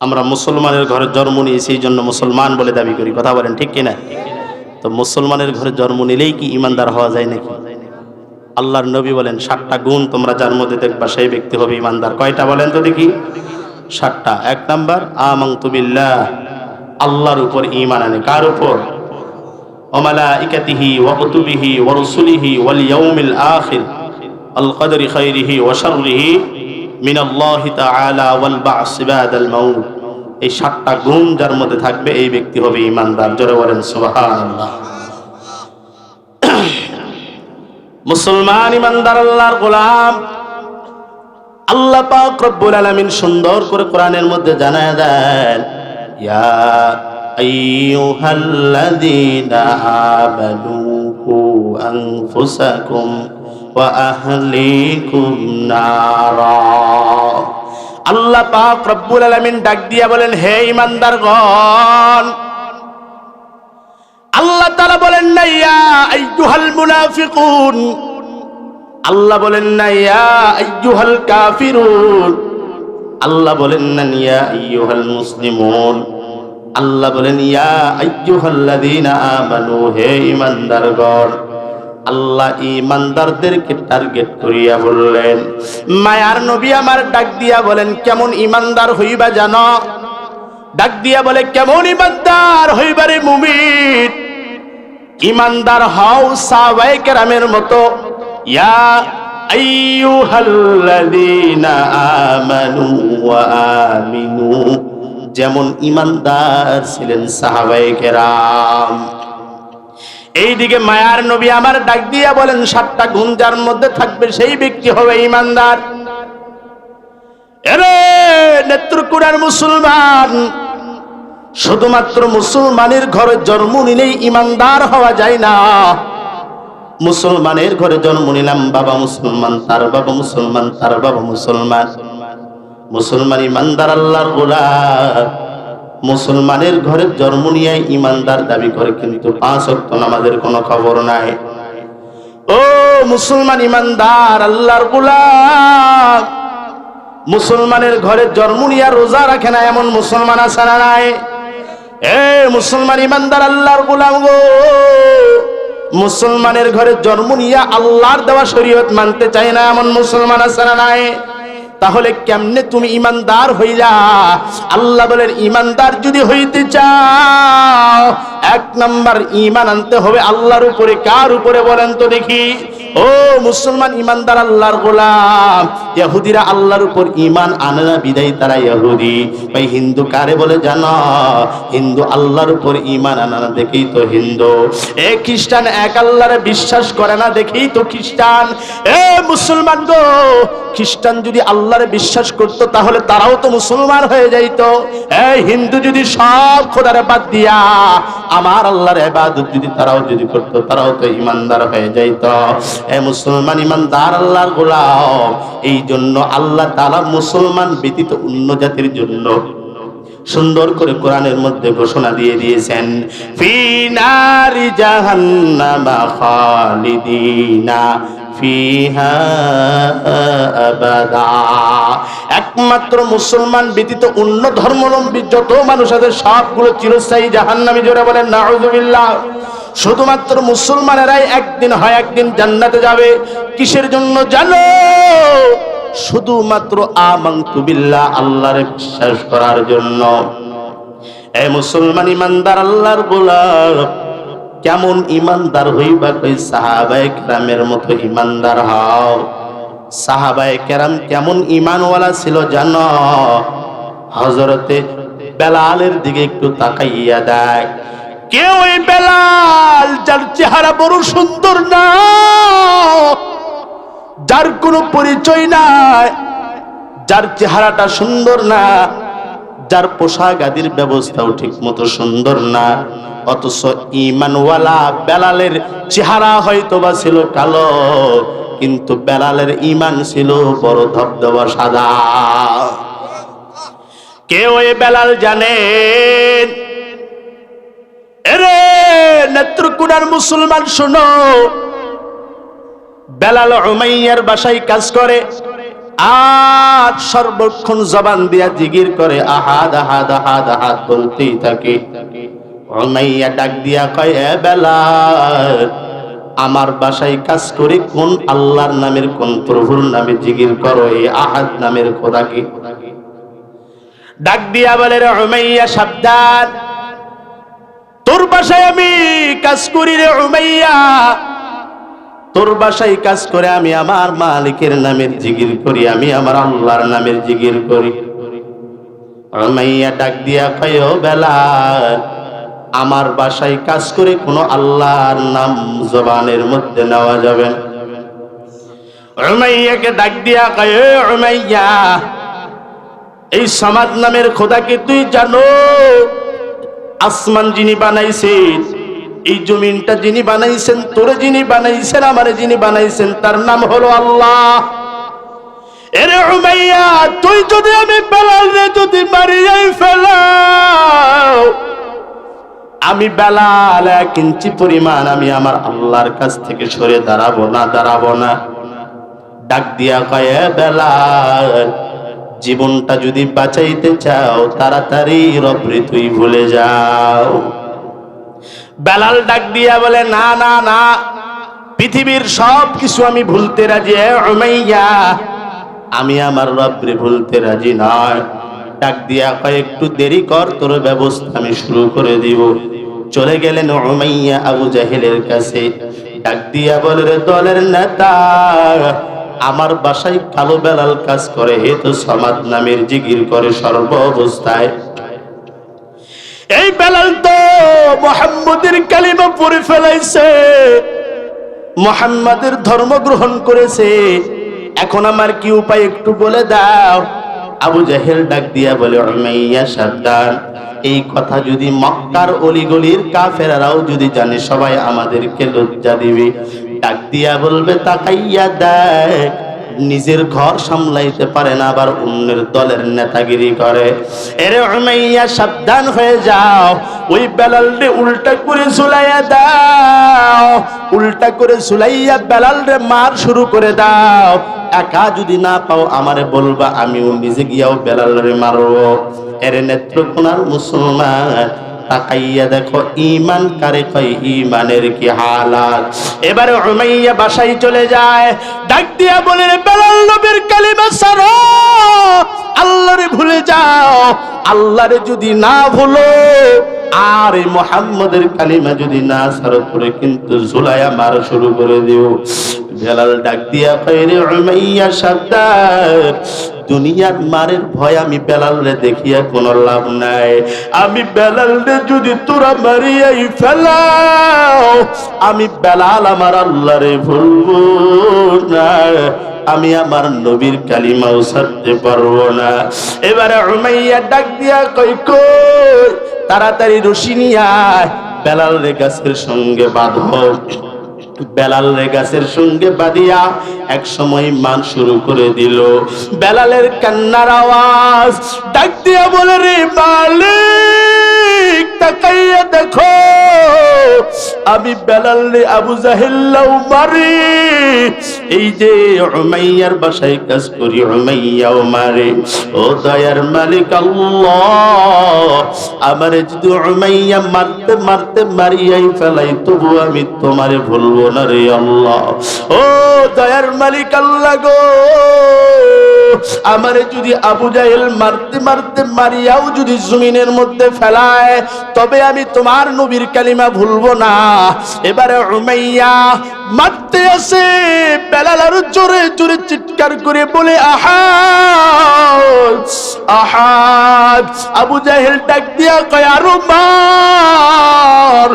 আমরা মুসলমানের ঘরে জন্ম নিয়েছি, এই জন্য মুসলমান বলে দাবি করি। কথা বলেন ঠিক কিনা? তো মুসলমানের ঘরে জন্ম নিলেই কি ইমানদার হওয়া যায় নাকি? আল্লাহর নবী বলেন 7টা গুণ তোমরা যার মধ্যে দেখবা সেই ব্যক্তি হবে ইমানদার। কয়টা বলেন তো দেখি? 7টা। 1 নাম্বার, আমানতু বিল্লাহ, আল্লাহর উপর ঈমান আনে। কার উপর? ওয়া মালাইকাতিহি ওয়া কুতুবিহি ওয়া রুসুলিহি ওয়াল ইয়াউমিল আখির আল কদরি খাইরিহি ওয়া শাররিহি মিনাল্লাহি তাআলা ওয়াল বা'স বাদাল মাউত। এই 7টা গুণ যার মধ্যে থাকবে এই ব্যক্তি হবে ইমানদার। জোরে বলেন সুবহানাল্লাহ। মুসলমান ইমানদার আল্লাহর গোলাম। আল্লাহ পাক রব্বুল আলামিন সুন্দর করে কোরআনের মধ্যে জানায় দেন, ইয়া আইয়ুহাল্লাযীনা আমানু কু আনফুসাকুম ওয়া আহলিকুম নারা। আল্লাহ পাক রব্বুল আলামিন ডাক দিয়া বলেন, হে ইমানদারগণ। আল্লাহ তাআলা বলেন না ইয়া আইয়ুহাল মুনাফিকুন, আল্লাহ বলেন না ইয়া আইয়ুহাল কাফিরুন, আল্লাহ বলেন না ইয়া আইয়ুহাল মুসলিমুন, আল্লাহ বলেন ইয়া আইয়ুহাল্লাযীনা আমানু, হে ঈমানদারগণ। আল্লাহ ঈমানদারদেরকে টার্গেট করিয়া বললেন। মায়ার নবী আমার ডাক দিয়া বলেন, কেমন ঈমানদার হইবা জানো? ডাক দিয়া বলে, কেমন ঈমানদার হইবারে মুমিন? ঈমানদার হও সাহাবায়ে কেরামের মতো। ইয়া আইয়ুহাল্লাযীনা আমানু ওয়া আমিনু, যেমন ঈমানদার ছিলেন সাহাবায়ে কেরাম। এইদিকে মায়ার নবী আমার ডাক দিয়া বলেন, 7টা গুণ যার মধ্যে থাকবে সেই ব্যক্তি হবে ঈমানদার। এরে নেত্রকোনার মুসলমান, শুধুমাত্র মুসলমানের ঘরে জন্ম নিলেই ঈমানদার হওয়া যায় না। মুসলমানের ঘরে জন্ম নিলাম, বাবা মুসলমান, তার বাবা মুসলমান, তার বাবা মুসলমান, মুসলমান ইমানদার আল্লাহর গোলাম। মুসলমানের ঘরে জন্ম নিয়ে ইমানদার দাবি করে, কিন্তু 5 ওয়াক্ত নামাজের কোনো খবর নাই। ও মুসলমান ইমানদার আল্লাহর গোলাম, মুসলমানের ঘরে জন্ম নিয়ে রোজা রাখে না এমন মুসলমান আছে না নাই? এ মুসলমান ইমানদার আল্লাহর গোলাম গো, মুসলমানের ঘরে জন্ম নিয়ে আল্লাহর দেওয়া শরীয়ত মানতে চায় না এমন মুসলমান আছে না নাই? তাহলে কেমনে তুমি ইমানদার হইলা? আল্লাহ বলেন, ইমানদার যদি হইতে চাও 1 নাম্বার ঈমান আনতে হবে আল্লাহর উপরে। কার উপরে বলেন তো দেখি? ও মুসলমান ইমানদার আল্লাহর গোলাম। ইহুদিরা আল্লাহর উপর ঈমান আনে না, বিদায় তারা ইহুদি। ভাই হিন্দু কারে বলে জানো? হিন্দু আল্লাহর উপর ঈমান আনে না দেখেই তো হিন্দু। এ খ্রিস্টান এক আল্লাহরে বিশ্বাস করে না দেখেই তো খ্রিস্টান। এ মুসলমান গো, খ্রিস্টান যদি আল্লাহরে বিশ্বাস করতো তাহলে তারাও তো মুসলমান হয়ে যাইতো। এই হিন্দু যদি সব খোদারে বাদ দিয়া আমার আল্লাহর ইবাদত যদি তারাও যদি করতো, তারাও তো ইমানদার হয়ে যাইতো। এ মুসলমান ইমানদার আল্লাহর গোলাম। এই জন্য আল্লাহ তাআলা মুসলমান ব্যতীত অন্য জাতির জন্য সুন্দর করে কোরআনের মধ্যে ঘোষণা দিয়ে দিয়েছেন, ফি নারি জাহান্নামা খালিদিনা ফিহা আবাদা। একমাত্র মুসলমান ব্যতীত অন্য ধর্মাবলম্বী যত মানুষ আছে সবগুলো চিরস্থায়ী জাহান্নামী। জোরে বলেন নাউযুবিল্লাহ। শুধুমাত্র মুসলমানেরাই একদিন হয় একদিন জান্নাতে যাবে। কিসের জন্য জানো? শুধুমাত্র আমানতু বিল্লাহ, আল্লাহরে বিশ্বাস করার জন্য। এই মুসলমান ইমানদার আল্লাহর গোলাম। কেমন ইমানদার হইবা? কই সাহাবায়ে কেরামের মতো ইমানদার হও। সাহাবায়ে কেরাম কেমন ঈমানওয়ালা ছিল জানো? হযরতে বেলালের দিকে একটু তাকাইয়া দেখ। কেউ ওই বেলাল যার চেহারা বড় সুন্দর না, যার কোনো পরিচয় নাই, যার চেহারাটা সুন্দর না, যার পোশাক আদির ব্যবস্থাও ঠিক মতো সুন্দর না, অথচ ঈমানওয়ালা বেলালের চেহারা হয়তোবা ছিল কালো, কিন্তু বেলালের ঈমান ছিল বড় ধবধবা সাদা। কেউ ওই বেলাল জানেন? এরে নেত্রকোনার মুসলমান শোনো, বেলাল উমাইয়ার বাসায় কাজ করে। আর সর্বক্ষণ জবান দিয়া জিকির করে আহাদ আহাদ আহাদ আহাদ বলতেই থাকে। উমাইয়া ডাক দিয়া কয়, এ বেলাল, আমার বাসায় কাজ করে কোন আল্লাহর নামের, কোন প্রভুর নামে জিকির করো, এই আহাদ নামের খোদাকে। ডাক দিয়া বলে, রে উমাইয়া সাবধান, তোর বাসায় আমি কাজ করি রে উমাইয়া, তোর বাসায় কাজ করে আমি আমার মালিকের নামের জিকির করি, আমি আমার আল্লাহর নামের জিকির করি। উমাইয়া ডাক দিয়া কয়, ও বেলাল, আমার বাসায় কাজ করে কোনো আল্লাহর নাম জবানের মধ্যে নেওয়া যাবে না। উমাইয়াকে ডাক দিয়া কয়, উমাইয়া, এই সামাদ নামের খোদাকে তুই জানো? আসমান যিনি বানাইছেন, এই জমিনটা যিনি বানাইছেন, তোরে যিনি বানাইছেন, আমারে যিনি বানাইছেন, তার নাম হলো আল্লাহ। এরে উমাইয়া, তুই যদি আমি বেলালে যদি মারিয়াই ফেলাও, আমি বেলাল 1 ইঞ্চি পরিমাণ আমি আমার আল্লাহর কাছ থেকে সরে দাঁড়াবো না। ডাক দিয়া কয়, বেলাল, জীবনটা যদি বাঁচাইতে চাও তাড়াতাড়ি রবরে তুই ভুলে যাও। বেলাল ডাক দিয়া বলে, না না না, পৃথিবীর সব কিছু আমি ভুলতে রাজি, উমাইয়া, আমি আমার রবরে ভুলতে রাজি নয়। ডাক দিয়া কয়, একটু দেরি কর, তোর ব্যবস্থা আমি শুরু করে দিব। চলে গেলেন উমাইয়া আবু জাহেলের কাছে। ডাক দিয়া বলে, রে দলের নেতা, আমার বাসায় কালো বেলাল কাজ করে, হে তো সামাদ নামের জিকির করে সর্ব অবস্থায়। এই বেলাল তো মুহাম্মাদের কালিমা পড়ে ফেলাইছে, মুহাম্মাদের ধর্ম গ্রহণ করেছে, এখন আমার কি উপায় একটু বলে দাও। আবু জাহেল ডাক দিয়া বলে, উমাইয়া সাবধান, এই কথা যদি মক্কার অলিগলির কাফেররাও যদি জানে, সবাই আমাদেরকে লজ্জা দিবে। ডাক দিয়া বলবে, তাকাইয়া দেখ, নিজের ঘর সামলাইতে পারে না, আবার অন্যের দলের নেতাগিরি করে। এরে উমাইয়া সাবধান হয়ে যাও, ওই বেলালরে উল্টা করে ঝুলাইয়া দাও, উল্টা করে ঝুলাইয়া বেলালরে মার শুরু করে দাও। একা যদি না পাও আমারে বলবা, আমিও নিজে গিয়াও বেলালরে মারবো। এরে নেত্রকোনার মুসলমান, তাকাইয়া দেখো ঈমান কারে কয়, ঈমানের কি হালাত। এবারে উমাইয়া বাসায় চলে যায়, ডাক দিয়া বলে, বেলাল নবীর কালিমা ছাড়ো, আল্লাহরে ভুলে যাও। আল্লাহরে যদি না ভুলো আর এই মুহাম্মাদের কালিমা যদি না ছাড়ো, করে কিন্তু ঝুলাইয়া মার শুরু করে দিও। বেলাল ডাক দিয়া কয়, রে উমাইয়া সাবধান, দুনিয়ার মারের ভয় আমি বেলালরে দেখিয়া কোনো লাভ নাই। আমি বেলালরে যদি তোরা মারিয়াই ফেলাও, আমি বেলাল আমার আল্লাহরে ভুলবো না, আমি আমার নবীর কালিমাও ছাড়তে পারবো না। এবারে উমাইয়া ডাক দিয়া কই, কই তাড়াতাড়ি রশি নিয়ে আয়, বেলালরে গাছের সঙ্গে বাঁধো। বেলাল গাছের সঙ্গে বাঁধিয়া এক সময় মান শুরু করে দিল। বেলালের কান্নার আওয়াজ। ডাক দিয়া বলে, রে মালিক, তাকাইয়া দেখো, আমি বেলাল রে আবু জাহেল্লাও মারি, এই যে উমাইয়ার বাসায় কাজ করি, উমাইয়াও মারে। ও দয়ার মালিক আল্লাহ, আমারে যদি উমাইয়া মারতে মারতে মারিয়াই ফেলাই, তবু আমি তোমারে ভুলবো না রে আল্লাহ। ও দয়ার মালিক আল্লাহ গো, আমারে যদি আবু জাহেল মারতে মারতে মারিয়াও যদি জমিনের মধ্যে ফেলায়, তবে আমি তোমার নবীর কালিমা ভুলবো না। এবারে উমাইয়া মারতে আসে, বেলাল আর জোরে জোরে চিৎকার করে বলে, আহাদ আহাদ। আবু জাহেল ডাক দিয়া কয়, আরো মার,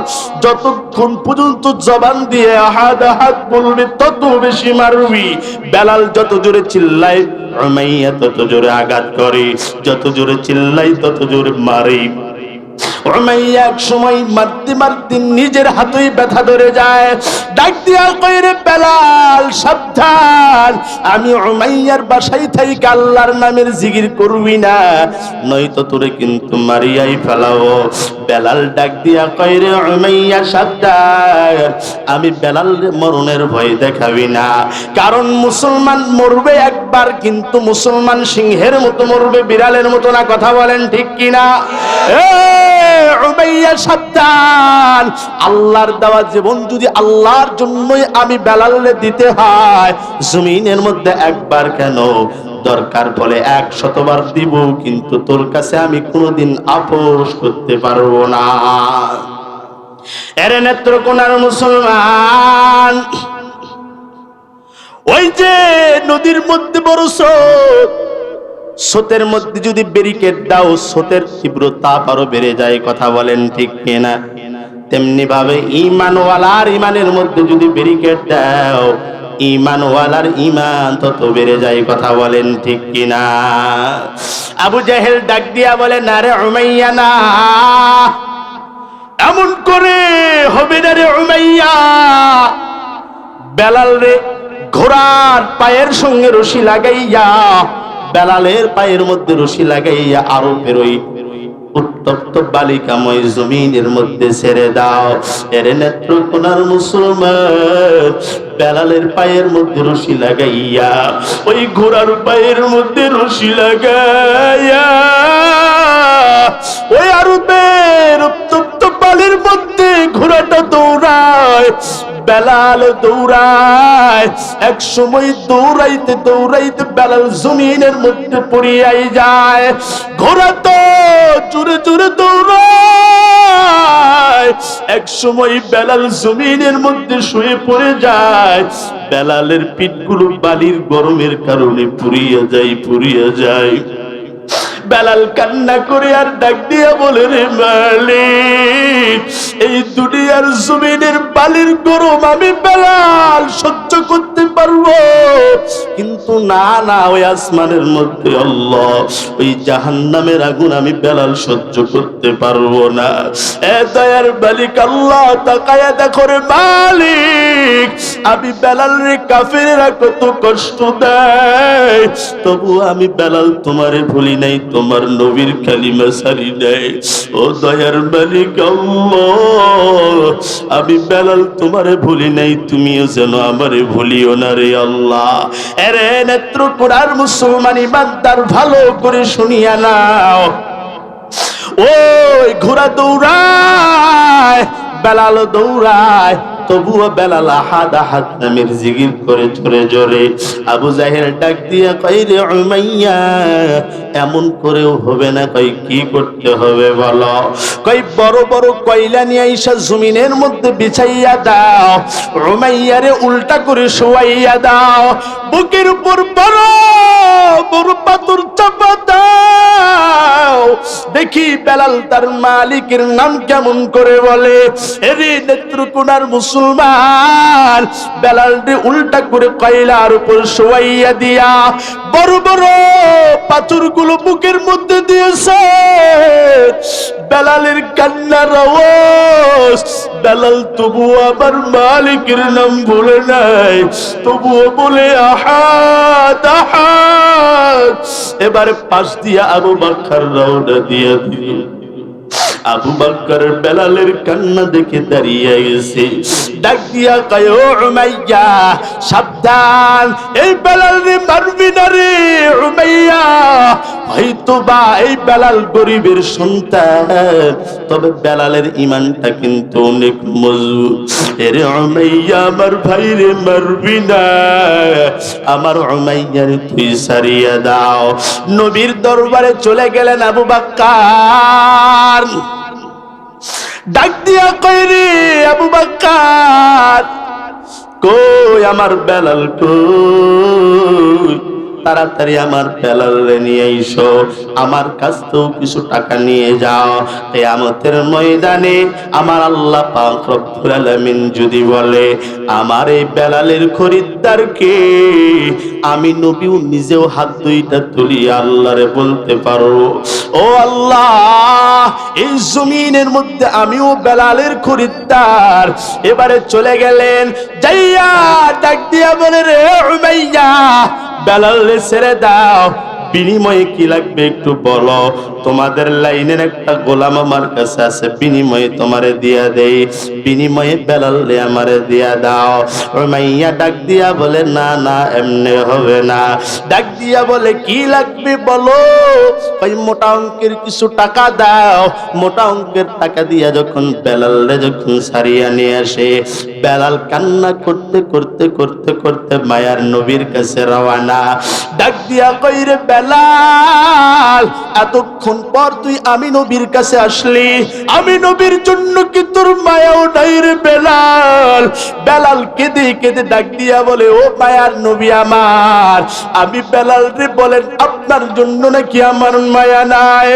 যতক্ষণ পর্যন্ত জবান দিয়ে আহাদ আহাদ বলবি তত বেশি মারবি। বেলাল যত জোরে চিল্লায়, উমাইয়া তত জোরে আঘাত করে, যত জোরে চিল্লাই তত জোরে মারে। উমাইয়া এক সময় মারতে মারতে নিজের হাতেই ব্যথা ধরে যায়, ডাক দিয়া কয় রে বেলাল সাবধান, আমি উমাইয়ার বাসায় থাইকা আল্লাহর নামের জিকির করবি না, নয়তো তোরে কিন্তু মারিয়াই ফেলাবো। বেলাল ডাক দিয়া কয় রে উমাইয়া সাবধান, আমি বেলাল মরণের ভয় দেখাবি না, কারণ মুসলমান মরবে একবার, কিন্তু মুসলমান সিংহের মতো মরবে, বিড়ালের মতো না। কথা বলেন ঠিক কিনা? উমাইয়া সাবধান, আল্লাহর দেওয়া জীবন যদি আল্লাহর জন্যই আমি বেলালে দিতে হয়, জমিনের মধ্যে একবার কেন, দরকার বলে 100 বার দিব, কিন্তু তোর কাছে আমি কোনোদিন আপোষ করতে পারবো না। এর নেত্রকোনার মুসলমান, ওই যে নদীর মধ্যে বড় স্রোত, স্রোতের মধ্যে যদি ব্যারিকেড দাও, স্রোতের তীব্রতা আরো বেড়ে যায়। কথা বলেন ঠিক কিনা? তেমনি ভাবে ঈমানওয়ালার ঈমানের মধ্যে যদি ব্যারিকেড দাও, ঈমানওয়ালার ঈমান তত বেড়ে যায়। কথা বলেন ঠিক কিনা? আবু জাহেল ডাক দিয়া বলে, না রে উমাইয়া না, এমন করে হবে না রে উমাইয়া, বেলাল রে ঘোড়ার পায়ের সঙ্গে রশি লাগাইয়া, বেলালের পায়ের মধ্যে রশি লাগাইয়া আরবের ওই উত্তপ্ত বালিকাময় জমিনের মধ্যে ছেড়ে দাও। এর নেত্রকোনার মুসলমান, বেলালের পায়ের মধ্যে রশি লাগাইয়া, ওই ঘোড়ার পায়ের মধ্যে রশি লাগাইয়া, ওই আরবের উত্তপ্ত বালির মধ্যে ঘোড়াটা দৌড়ায়, বেলাল দৌড়ায়। এক সময় দৌড়াইতে দৌড়াইতে বেলাল জমিনের মধ্যে পড়িয়াই যায়। ঘোড়া তো জোরে জোরে দৌড়ায়, এক সময় বেলাল জমিনের মধ্যে শুয়ে পড়ে যায়। বেলালের পিঠগুলো বালির গরমের কারণে পুড়িয়া যায়, পুড়িয়া যায়। বেলাল কান্না করে আর ডাক দিয়া বলে, রে মালিক, এই দুনিয়ার জমিনের বালির গরম আমি বেলাল সহ্য করতে পারবো, কিন্তু না না, ওই আসমানের মধ্যে আল্লাহ, ওই জাহান্নামের আগুন আমি বেলাল সহ্য করতে পারবো না। এ দয়ার মালিক আল্লাহ, তাকায়া দেখো রে মালিক, আমি বেলাল রে কাফেরেরা কত কষ্ট দেয়, তবু আমি বেলাল তোমারে ভুলি নাই, তোমার নবীর কালিমা ছাড়ি নাই। ও দয়ার মালিক আল্লাহ, আমি বেলাল তোমারে ভুলি নাই, তুমিও যেন আমারে ভুলিও না রে আল্লাহ। এরে নেত্রকোনার মুসলমান ইমানদার, ভালো করে শুনিয়া নাও। ওই ঘোড়া দৌড়ায়, বেলাল দৌড়ায়, তবুও বেলাল আহাদ আহাদ নামের জিকির করে জোরে জোরে। আবু জাহেল ডাক দিয়া কই, রে উমাইয়া, এমন করেও হবে না। কই কি করতে হবে বলো? কই বড় বড় কয়লা নিয়ে আইসা জমিনের মধ্যে বিছাইয়া দাও, উমাইয়ারে উল্টা করে শোয়াইয়া দাও, বুকের উপর বড় বড় পাথর চাপা দাও, দেখি বেলাল তার মালিকের নাম কেমন করে বলে। এরে নেত্রকোনার মুসলমান, বেলাল রে উল্টা করে কয়লার উপর শোয়াইয়া দিয়া বড় বড় পাথরগুলো বুকের মধ্যে দিয়েছে। বেলালের কান্নার আওয়াজ, বেলাল তবুও আমার মালিকের নাম বলে নাই, তবুও বলে আহাদ আহাদ। এবারে পাশ দিয়া আবু বকর রওনা দিয়া দিল। আবু বকর বেলালের কান্না দেখে দাঁড়িয়ে গেছে, ডাক দিয়া কয়, ও উমাইয়া সাবধান, এই বেলাল রে মারবি না রে উমাইয়া, হয়তো বা এই বেলাল গরিবের সন্তান, তবে বেলালের ঈমানটা কিন্তু অনেক মজবুত। এরে উমাইয়া আমার ভাই রে মারবি না, আমার উমাইয়া রে তুই সারিয়া দাও। নবীর দরবারে চলে গেলেন আবু বকর, ডাক দিয়া কই, রে আবু বকর, কই আমার বেলাল কই, তাড়াতাড়ি আমার বেলাল রে নিয়ে আইসো, আমার কাছ থেকেও কিছু টাকা নিয়ে যাও। কিয়ামতের ময়দানে আমার আল্লাহ পাক রব্বুল আলামিন যদি বলে আমার এই বেলালের খরিদ্দারকে, আমি নবীও নিজেও হাত দুইটা তুলি আল্লাহরে বলতে পারো, ও আল্লাহ, এই জমিনের মধ্যে আমিও বেলালের খরিদ্দার। এবারে চলে গেলেন, যাইয়া ডাক দিয়া বলে, রে উমাইয়া, বেলালে ছেড়ে দাও, বিনিময়ে কি লাগবে একটু বলো। তোমাদের লাইনের একটা গোলাম আমার কাছে আছে, বিনিময়ে তোমারে দিয়া দেই, বিনিময়ে বেলালে আমারে দিয়া দাও। উমাইয়া ডাক দিয়া বলে, না না, এমনি হবে না। ডাক দিয়া বলে, কি লাগবে বলো। ওই মোটা অঙ্কের কিছু টাকা দাও। মোটা অঙ্কের টাকা দিয়া যখন বেলালে যখন সারিয়া নিয়ে আসে, বেলাল কান্না করতে করতে করতে করতে মায়ার নবীর কাছে রওয়ানা। ডাক দিয়া কইরে, বেলাল, এতক্ষণ পর তুই আমি নবীর কাছে আসলি, আমি নবীর জন্য কি তোর মায়াও নাই রে বেলাল? বেলাল কেঁদে কেঁদে ডাক দিয়া বলে, ও মায়ার নবী আমার, আমি বেলাল রে বলেন আপনার জন্য নাকি আমার মায়া নাই?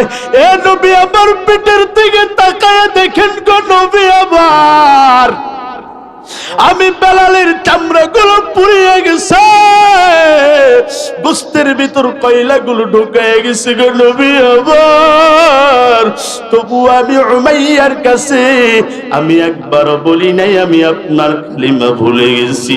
এ নবী আমার পেটের দিকে তাকায়া দেখেন গো নবী আমার, আমি বেলালের চামড়া গুলো পুড়িয়ে গেছে, গোস্তের ভিতর কয়লা গুলো ঢুকায় গেছে গো নবী আমার। তবু আমি উমাইয়ার কাছে আমি একবারও বলি নাই আমি আপনার কালিমা ভুলে গেছি,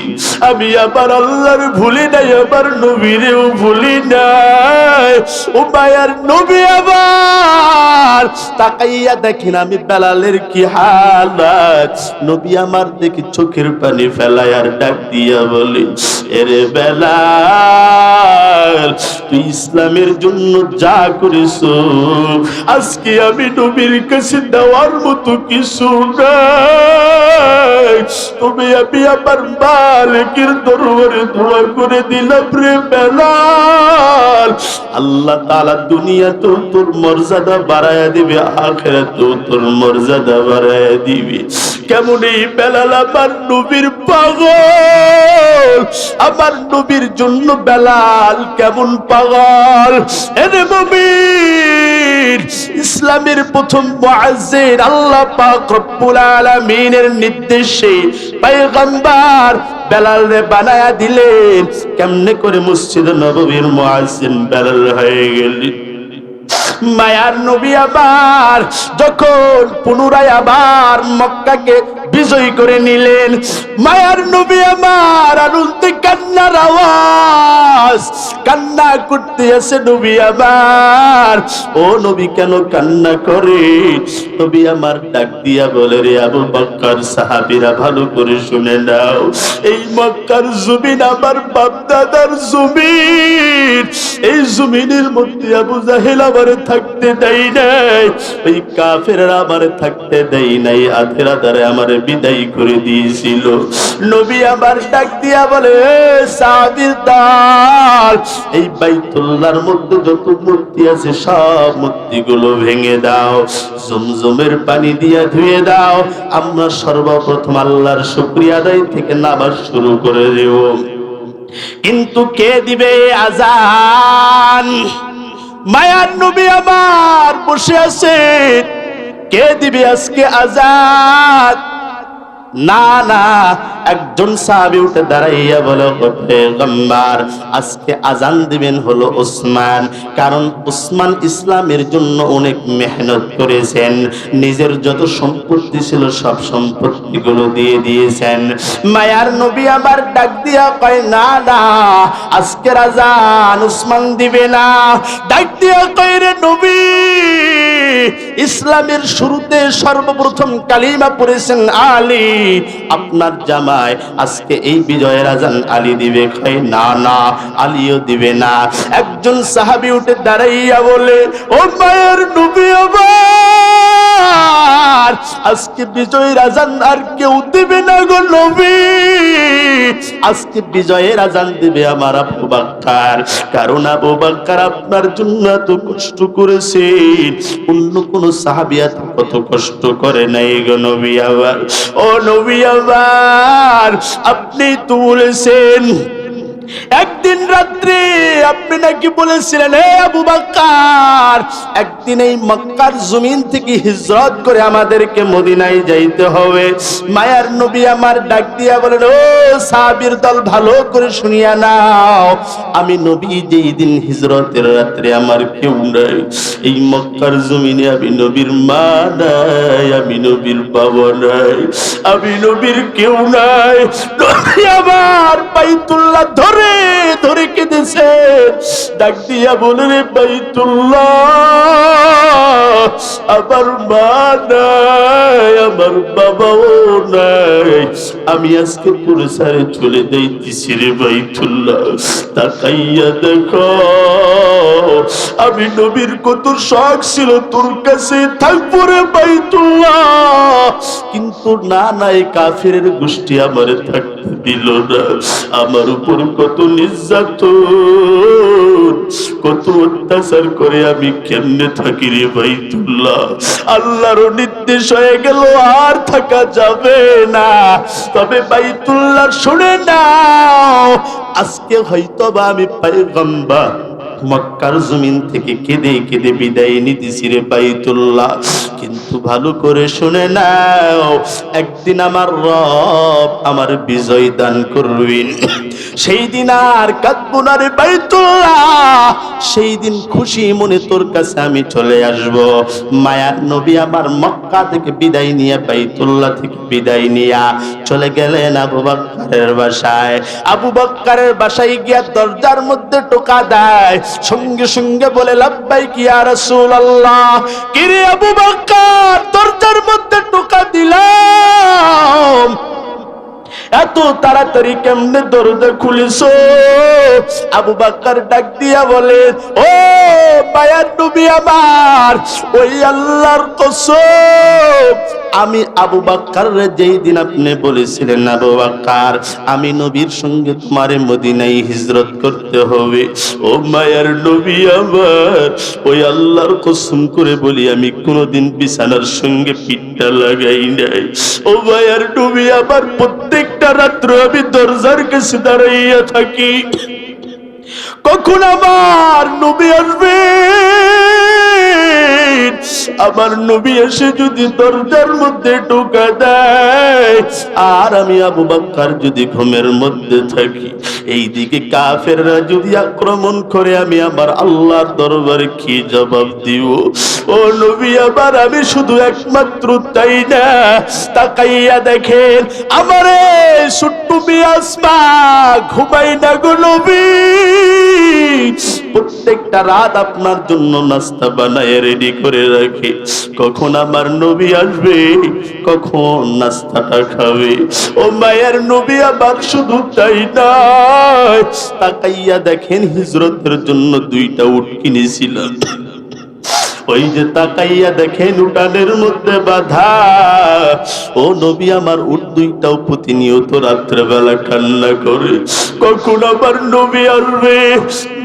আমি আবার আল্লাহর ভুলি নাই, আবার নবীরেও ভুলি নাই। উমাইয়ার নবী আবার তাকাইয়া দেখেন আমি বেলালের কি হালাত। নবী আমার দেখি চোখের পানি ফেলায় আর ডাক দিয়া বলে, এরে বেলাল, তুই ইসলামের জন্য যা করেছো আজকে আমি নবীর কাছে দেওয়ার মতো কিছু নাই। তুমি আমি আমার মালিকের দরবারে দোয়া করে দিলাম রে বেলাল, আল্লাহ তাআলা দুনিয়াতেও তোর মর্যাদা বাড়ায়া দিবে, আখিরাতেও তোর মর্যাদা বাড়ায়া দিবে। কেমন এই বেলাল আমার নবীর পাগল, আমার নবীর জন্য বেলাল কেমন পাগল। এরে মুমিন, ইসলামের প্রথম মুআজ্জিন আল্লাহ পাক রব্বুল আলামিনের নির্দেশে পয়গম্বর বেলাল রে বানায়া দিলেন। কেমনে করে মসজিদ নববীর মুআজ্জিন বেলাল হয়ে গেলেন? মায়ার নবী আবার যখন পুনরায় আবার মক্কাকে বিজয় করে নিলেন, মায়ার নবী আমার আনন্দে কান্নার আওয়াজ, কান্না করতে আছে নবী আমার। ও নবী কেন কান্না করে? নবী আমার ডাক দিয়া বলে, রে আবু বকর, সাহাবীরা ভালো করে শুনে নাও, এই মক্কার জমিন আমার বাপ দাদার জমিন, এই জমিনের মধ্যে আবু জাহেল আমার থাকতে দেয় নাই, ওই কাফেররা আমার থাকতে দেয় নাই, আধেরা দ্বারা আমার বিদায় করে দিয়েছিল। নবী আমার ডাক দিয়া বলে, সাহাবীর দল, এই বাইতুল্লাহর মধ্যে যত মূর্তি আছে সব মূর্তিগুলো ভেঙে দাও, জমজমের পানি দিয়া ধুয়ে দাও, আমরা সর্বপ্রথম আল্লাহর শুকরিয়া আদায় থেকে নামাজ শুরু করে দেব। কিন্তু কে দিবে আজান? মায়ার নবী আমার বসে আছে, কে দিবে আজকে আজান? না না, একজন সাহাবী উঠে দাঁড়াইয়া বলে, ও পয়গম্বর, আজকে আজান দিবেন হলো ওসমান, কারণ ওসমান ইসলামের জন্য অনেক মেহনত করেছেন, নিজের যত সম্পত্তি ছিল সব সম্পত্তিগুলো দিয়ে দিয়েছেন। মায়ার নবী আবার ডাক দিয়া কয়, না না, আজকের আজান ওসমান দিবে না। ডাক দিয়া কয়, রে নবী, ইসলামের শুরুতে সর্বপ্রথম কালিমা পড়েছেন আলী, আপনার জামাই, আজকে এই বিজয়ের আজান আলী দিবে? কয়, না না, আলীও দিবে না। একজন সাহাবী উঠে দাঁড়াইয়া বলে, ও মায়ের নবী আমার, আজকে বিজয়ের আজান আর কেউ দিবে না গো নবী, আজকে বিজয়ের আজান দিবে আমার আবু বকর, কারণ আবু বকর আপনার জন্য এত কষ্ট করেছে, অন্য কোন সাহাবী এত কত কষ্ট করে নাই গো নবী আমার। ও নবী আমার, আপনি তো বলেছেন একদিন রাত্রে আপনি নাকি বলেছিলেন, হে আবু বকর, একদিন এই মক্কার জমিন থেকে হিজরত করে আমাদেরকে মদিনায় যাইতে হবে। মায়ার নবী আমার ডাক দিয়া বলেন, ও সাহাবীর দল, ভালো করে শুনিয়া নাও, আমি নবী যেই দিন হিজরতের রাত্রে আমার কেউ নাই, এই মক্কার জমিনে আমি নবীর মা নাই, আমি নবীর বাবা নাই, আমি নবীর কেউ নাই। নবী আমার বাইতুল্লাহ ধরে ধরে কেঁদেছে, ডাক দিয়া বলে, রে বাইতুল্লাহ, আমার মা নাই, আমার বাবাও নাই, আমি আজকে পুরসারে চলে যাইতেছি রে বাইতুল্লাহ, তাকাইয়া দেখো আমি নবীর কত শখ ছিল তোর কাছে থাকবো রে বাইতুল্লাহ, কিন্তু না নাই কাফিরের গোষ্ঠী আমারে থাকতে দিল না, আমার উপর কত নির্যাতন, কত অত্যাচার করে আমি কেমনে থাকি রে বাইতুল্লাহ। আল্লাহর নির্দেশ হয়ে গেল আর থাকা যাবে না, তবে বাইতুল্লাহ শুনে নাও, আজকে হয়তোবা আমি পয়গম্বর মক্কার জমিন থেকে কেঁদে কেঁদে বিদায় নিতেছি রে বাইতুল্লাহ, কিন্তু ভালো করে শুনে নাও, একদিন আমার রব আমার বিজয় দান করবেন, সেই দিন আর কাঁদবো না রে বাইতুল্লাহ, সেই দিন খুশি মনে তোর কাছে আমি চলে আসব। মায়ার নবী আমার মক্কা থেকে বিদায় নিয়ে, বাইতুল্লাহ থেকে বিদায় নিয়ে চলে গেলেন আবু বকরের বাসায়। আবু বকরের বাসায় গিয়া দরজার মধ্যে টোকা দেয়, সঙ্গে সঙ্গে বলে, লাব্বাইক ইয়া রাসূলুল্লাহ। কি রে আবু বকর, দরজার মধ্যে টোকা দিলাম, এত তাড়াতাড়ি কেমনে দরজা খুলেছো? আবু বকর ডাক দিয়া বলে, ও মায়ার নবী আমার, ওই আল্লাহর কসম, আমি আবু বকর যেই দিন আপনি বলেছিলেন, আবু বকর আমি নবীর সঙ্গে তোমারে মদিনায় হিজরত করতে হবে, ও মায়ার নবী আমার, ওই আল্লাহর কসম করে বলি আমি কোনোদিন বিছানার সঙ্গে পিঠটা লাগাই নাই। ও মায়ার নবী আমার, প্রত্যেকটা রাত্র আমি দরজার কাছে দাঁড়াইয়া থাকি, কখন আমার নবী আসবে, আমার নবী এসে যদি দরজার মধ্যে ঢোকা দেয়, আর আমি আবু বকর যদি ঘুমের মধ্যে থাকি, এই দিকে কাফেররা যদি আক্রমণ করে, আমি আমার আল্লাহর দরবারে কি জবাব দিব? ও নবী আমার, আমি শুধু একমাত্র তাই না, তাকাইয়া দেখেন আমারে ছোট্ট আসমা ঘুমাই না গো নবী, প্রত্যেকটা রাত আপনার জন্য নাস্তা বানায় রেডি করে রাখি, কখন আমার নবী আসবে, কখন নাস্তাটা খাবে। ও মায়ের নবী আমার, শুধু তাই নয়, তাকাইয়া দেখেন হিজরতের জন্য 2টা উট কিনেছিলাম, ওই যে তাকাইয়া দেখেন উটানের মধ্যে বাঁধা, ও নবী আমার, উট 2টাও প্রতিনিয়ত রাত্রেবেলা কান্না করে, কখন আমার নবী আসবে।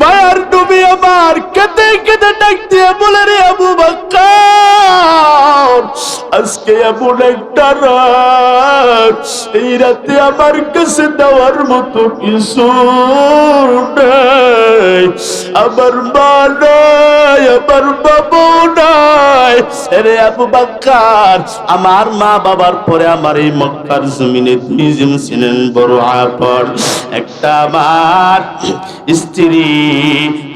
মায়ার নবী আমার কেঁদে কেঁদে ডাক দিয়ে বলে, রে আবু বকর, আজকে এমন একটা রাত, এই রাতে আমার কাছে দেওয়ার মতো কিছু নাই, আমার মা নাই, আমার বাবা নাই, রে আবু বকর, আমার মা বাবার পরে আমার এই মক্কার জমিনে 2 জন ছিলেন বড় আপন, একটা আমার স্ত্রী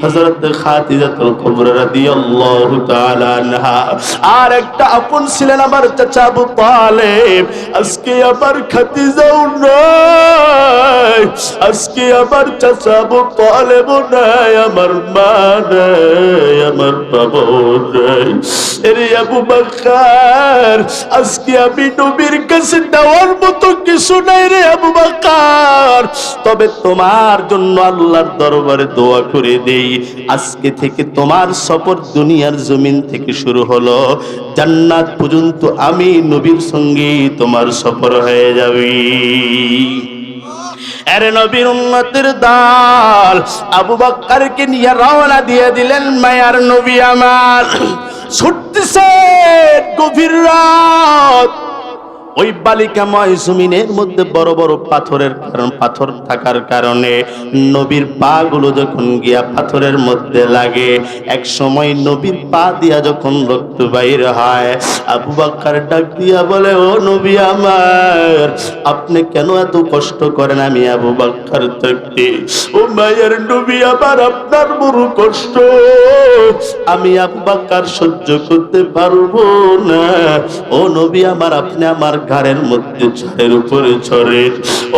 হযরত খাদিজাতুল কুবরা রাদিয়াল্লাহু তাআলা আনহা, আর একটা আপন ছিলেন আমার চাচা আবু তালেব। আজকে আমার খাদিজাও নাই, আজকে আমার চাচা আবু তালেবও নাই, আমার মা নাই, আমার বাবাও নাই, রে আবু বকর, আজকে আমি নবীর কাছে দেওয়ার মতো কিছু নাই রে আবু বকর, তবে তোমার জন্য আল্লাহর দরবারে দোয়া করে দেই, আজকে থেকে তোমার সফর দুনিয়ার জমিন থেকে শুরু হলো, জান্নাত পর্যন্ত আমি নবীর সঙ্গে তোমার সফর হয়ে যাবে। আরে নবীর উম্মতের দল আবু বকরকে নিয়ে রওনা দিয়ে দিলেন। মায়ার নবী আমার ছুটতেছে, গভীর রাত, ওই বালিকাময় জমিনের মধ্যে বড় বড় পাথর থাকার কারণে নবীর পা গুলো যখন গিয়া পাথরের মধ্যে লাগে, এক সময় নবীর পা দিয়া যখন রক্ত বাইর হয়, আবু বকর ডাক দিয়া বলে, ও নবী আমার, আপনি কেন এত কষ্ট করেন? আমি আবু বকর থাকতে, ও মায়ের নবী আমার, আপনার বড় কষ্ট আমি আবু বকর সহ্য করতে পারবো না। ও নবী আমার, আপনি আমার ঘাড়ের মধ্যে ছাদের উপরে চড়েন।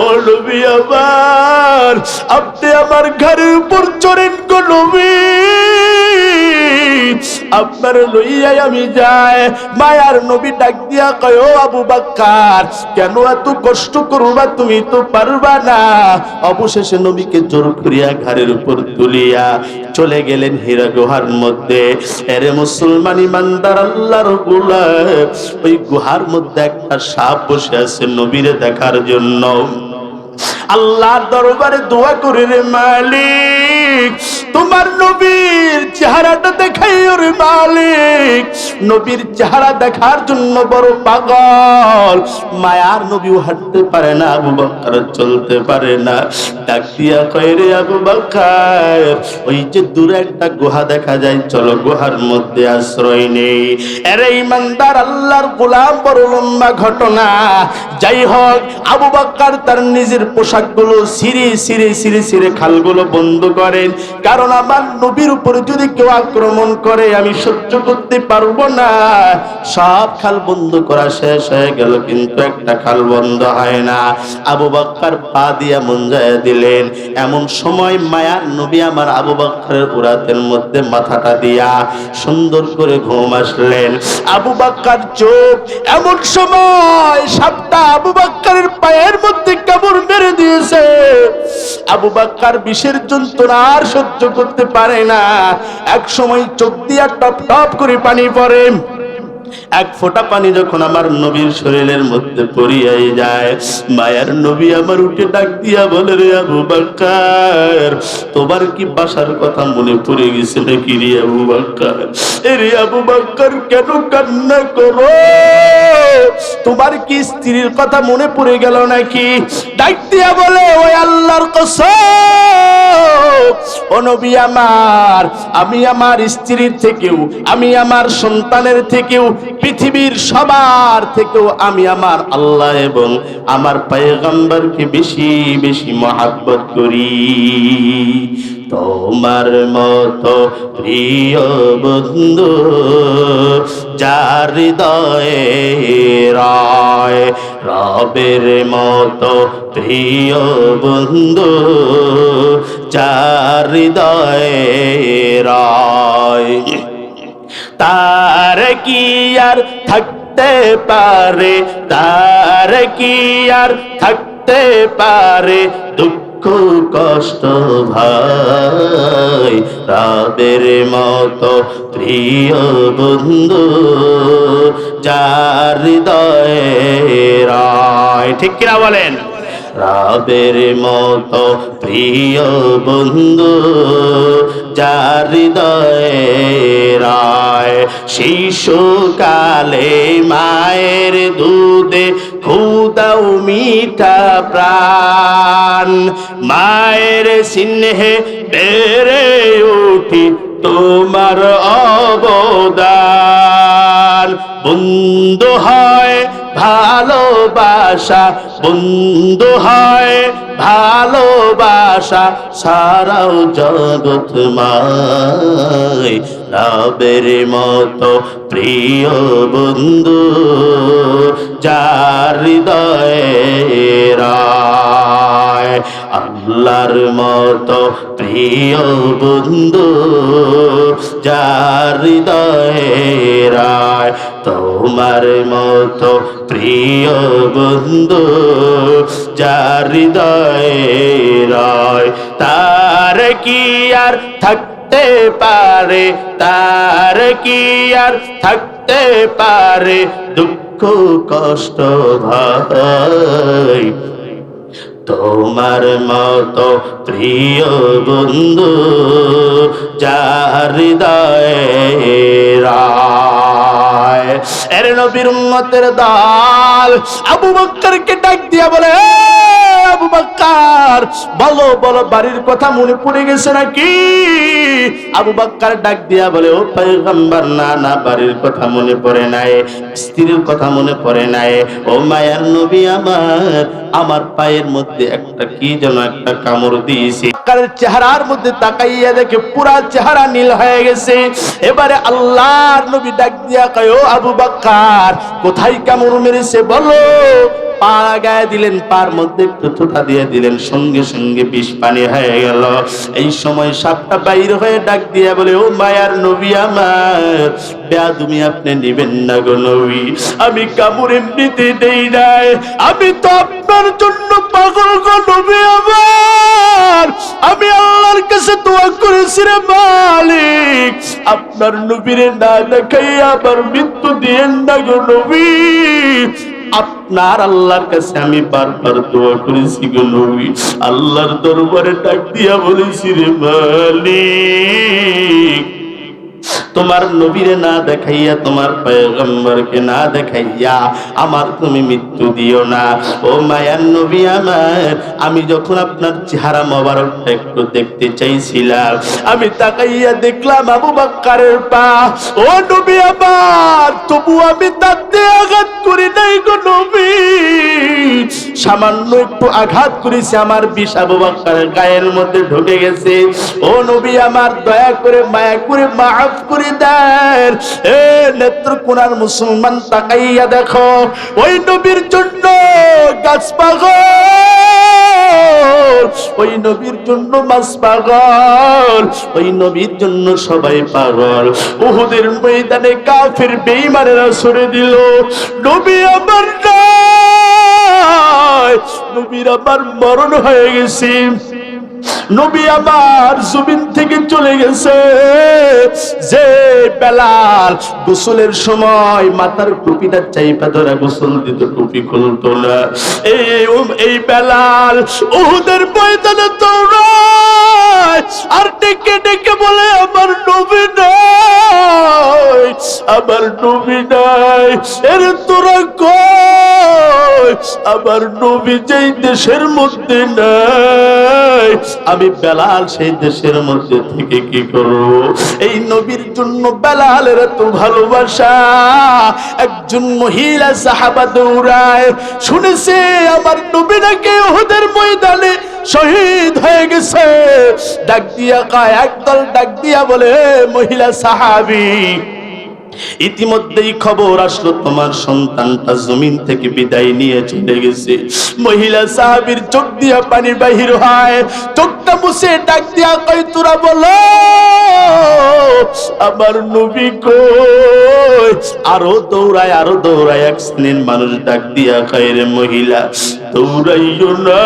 ও নবী আমার, আপনি আমার ঘাড়ের উপর চড়েন গো নবী, আপনার লইয়াই আমি যাই। মায়ার নবী ডাক দিয়া কয়, ও আবু বকর, কেন এত কষ্ট করবা? তুমি তো পারবা না। অবশেষে নবীকে জোর করিয়া ঘাড়ের উপর তুলিয়া চলে গেলেন হীরা গুহার মধ্যে। এরে মুসলমান ইমানদার আল্লাহর গোলাম, ওই গুহার মধ্যে একটা সাপ বসে আছে নবীরে দেখার জন্য। আল্লাহর দরবারে দোয়া করে, রে মালিক, তোমার নবীর চেহারাটা দেখাইও রে মালিক। নবীর চেহারা দেখার জন্য বড় পাগল। মায়ার নবীও হাঁটতে পারে না, আবু বকর চলতে পারে না। ডাক দিয়া কয়, রে আবু বকর, ওই যে দূরে একটা গুহা দেখা যায়, চলো গুহার মধ্যে আশ্রয় নেই। এরে ইমানদার আল্লাহর গোলাম, বড় লম্বা ঘটনা। যাই হোক, আবু বকর তার নিজের পোশাকগুলো ছিঁড়ে খালগুলো বন্ধ করেন, কারণ আমার নবীর উপরে যদি কেউ আক্রমণ করে আমি সহ্য করতে পারবো না। সব খাল বন্ধ করা শেষ হয়ে গেল, কিন্তু একটা খাল বন্ধ হয় না। আবু বকর পা দিয়া মুঞ্জায়া দিলেন। এমন সময় মায়ার নবী আমার আবু বকরের উরাতের মধ্যে মাথাটা দিয়া সুন্দর করে ঘুম আসলেন। আবু বকর চোখ, এমন সময় সাপটা আবু বকরের পায়ের মধ্যে কামড় মেরে দিয়েছে। আবু বকর বিষের যন্ত্রণা আর সহ্য করতে পারে না। এক সময় চোখ দিয়া টপ টপ করে পানি পড়ে। এক ফোঁটা পানি যখন আমার নবীর শরীরের মধ্যে পড়িয়াই যায়, মায়ার নবী আমার উঠে ডাক দিয়া বলে, রে আবু বকর, তোমার কি বাসার কথা মনে পড়ে গেছে নাকি রে আবু বকর? রে আবু বকর, কেন কান্না করো? তোমার কি স্ত্রীর কথা মনে পড়ে গেল নাকি? ডাক দিয়া বলে, ওই আল্লাহর কসম, ও নবী আমার, আমি আমার স্ত্রীর থেকেও, আমি আমার সন্তানের থেকেও, পৃথিবীর সবার থেকেও আমি আমার আল্লাহ এবং আমার পয়গম্বরকে বেশি বেশি মহব্বত করি। তোমার মতো প্রিয় বন্ধু যার হৃদয়ে রায়, রবের মতো প্রিয় বন্ধু যার হৃদয়ে রায়, তার কি আর থাকতে পারে, তার কি আর থাকতে পারে দুঃখ কষ্ট ভাই, রবের মতো প্রিয় বন্ধু যার হৃদয়ে রায়। ঠিক কিনা বলেন? রবের মতো প্রিয় বন্ধু যার হৃদয়ে রায়, শিশুকালে মায়ের দুধে খুদাও মিঠা প্রাণ, মায়ের স্নেহে বেড়ে উঠি তোমার অবদান, বন্ধু হয় ভালোবাসা, বন্ধু হয় ভালোবাসা সারাও জগৎ মায়, রবের মতো প্রিয় বন্ধু যার হৃদয়ে রায়, আল্লাহর মতো প্রিয় বন্ধু যার হৃদয়ে রায়, তোমার মতো প্রিয় বন্ধু যার হৃদয়ে রায়, তার কি আর থাকতে পারে, তার কি আর থাকতে পারে দুঃখ কষ্ট ভাই, তোমার মতো প্রিয় বন্ধু যার হৃদয়ে রায়। হয়। এর নবীর উম্মতের দল আবু বকরকে ডাক দিয়া বলে, আবু বকর বলো বলো, বাড়ির কথা মনে পড়ে গেছে নাকি? আবু বকর ডাক দিয়া বলে, ও পয়গম্বর, না না, বাড়ির কথা মনে পড়ে নাই, স্ত্রীর কথা মনে পড়ে নাই। ও মায়ার নবী আমার, আমার পায়ের মধ্যে একটা কি যেন একটা কামড় দিয়েছে। চেহারার মধ্যে তাকাইয়া দেখে পুরা চেহারা নীল হয়ে গেছে। এবারে আল্লাহর নবী ডাক দিয়া কয়, ও আবু বকর, কোথায় কামড় মেরেছে বলো। পা গায়ে দিলেন, পার মধ্যে একটু থুথা দিয়ে দিলেন, সঙ্গে সঙ্গে বিষ পানি হয়ে গেল। এই সময় সাপটা বাইর হয়ে ডাক দিয়া বলে, ও মায়ার নবী আমার, বেয়াদবি আপনি নিবেন না গো নবী, আমি কামড় এমনিতে দেই নাই, আমি তো আপনার জন্য পাগল গো নবী আমার, আমি আল্লাহর কাছে দোয়া করেছি রে মালিক, আপনার নবীরে না দেখাইয়া আবার মৃত্যু দিয়েন না গো নবী, আপনার আল্লাহর কাছে আমি বারবার দোয়া করেছি গো নবী, আল্লাহর দরবারে ডাক দিয়া বলেছি রে মালিক, তোমার নবীরে না দেখাইয়া, তোমার পয়গম্বরকে না দেখাইয়া আমার তুমি মৃত্যু দিও না। ও মায়ার নবী আমার, আমি যখন আপনার চেহারা মোবারকটা একটু দেখতে চাইছিলাম, আমি তাকাইয়া দেখলাম আবু বকরের পা। ও নবী আমার, তবু আমি তাতে আঘাত করি নাই গো নবী, সামান্য একটু আঘাত করেছি, আমার বিষ আবু বকরের গায়ের মধ্যে ঢুকে গেছে। ও নবী আমার, দয়া করে মায়া করে মাফ করে দেন। এ নেত্রকোনার মুসলমান, তাকাইয়া দেখো, ওই নবীর জন্য গাছ পাগল, ওই নবীর জন্য মাছ পাগল, ওই নবীর জন্য সবাই পাগল। উহুদের ময়দানে কাফির বেঈমানেরা ছড়ে দিল, নবী আমার নাই, নবীর আমার মরণ হয়ে গেছে, নবী আমার জমিন থেকে চলে গেছে। যে বেলাল গোসলের সময় মাথার টুপিটা চাইপা ধরে গোসল দিত, টুপি খুলতো না, এই বেলাল উহুদের ময়দানে দৌড়ায় আর ডেকে ডেকে বলে, আমার নবী নাই, আমার নবী নাই। এর তোরা কই, আমার নবী যেই দেশের মধ্যে নাই, আমি বেলাল সেই দেশের মধ্যে থেকে কি করব? এই নবীর জন্য বেলালের এত ভালোবাসা। একজন মহিলা সাহাবা দৌড়ায়, শুনেছে আমার নবী নাকি উহুদের ময়দানে শহীদ হয়ে গেছে, ডাক দিয়া কয়, একদল ডাক দিয়া বলে, মহিলা সাহাবী, ইতিমধ্যেই খবর আসলো তোমার সন্তানটা জমিন থেকে বিদায় নিয়ে চলে গেছে। মহিলা সাহাবীর চোখ দিয়া পানি বাহির হয়, চোখটা মুছে ডাক দিয়া কয়, তোরা বলো আমার নবী কই? আরো দৌড়ায়, আরো দৌড়ায়। এক শ্রেণীর মানুষ ডাক দিয়া কয়, রে মহিলা দৌড়াইও না,